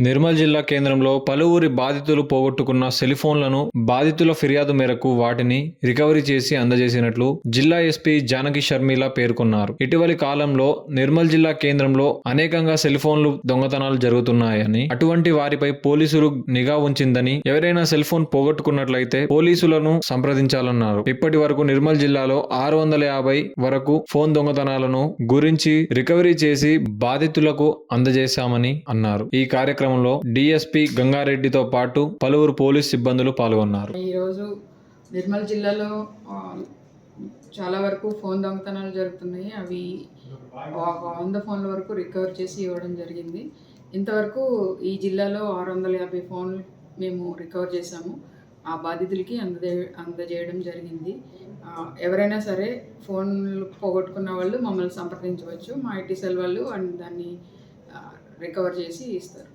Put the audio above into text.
నిర్మల్ జిల్లా కేంద్రంలో పలువురి బాధితులు పోగొట్టుకున్న సెల్ఫోన్లను బాధితుల ఫిర్యాదు మేరకు వాటిని రికవరీ చేసి అందజేసినట్లు జిల్లా ఎస్పీ జానకి షర్మిల పేర్కొన్నారు. ఇటీవలి కాలంలో నిర్మల్ జిల్లా కేంద్రంలో అనేకంగా సెల్ఫోన్లు దొంగతనాలు జరుగుతున్నాయని, అటువంటి వారిపై పోలీసులు నిఘా ఉంచిందని, ఎవరైనా సెల్ఫోన్ పోగొట్టుకున్నట్లయితే పోలీసులను సంప్రదించాలన్నారు. ఇప్పటి వరకు నిర్మల్ జిల్లాలో 650 వరకు ఫోన్ దొంగతనాలను గురించి రికవరీ చేసి బాధితులకు అందజేశామని అన్నారు. ఈ కార్యక్రమంలో డిఎస్పీ గంగారెడ్డితో పాటు పలువురు పోలీస్ సిబ్బందులు పాల్గొన్నారు. ఈరోజు నిర్మల్ జిల్లాలో చాలా వరకు ఫోన్ దొంగతనాలు జరుగుతున్నాయి. అవి 100 ఫోన్ల వరకు రికవర్ చేసి ఇవ్వడం జరిగింది. ఇంతవరకు ఈ జిల్లాలో 650 ఫోన్లు మేము రికవర్ చేశాము. ఆ బాధితులకి అందజేయడం జరిగింది. ఎవరైనా సరే ఫోన్లు పోగొట్టుకున్న వాళ్ళు మమ్మల్ని సంప్రదించవచ్చు. మా ఐటీ సెల్ వాళ్ళు దాన్ని రికవర్ చేసి ఇస్తారు.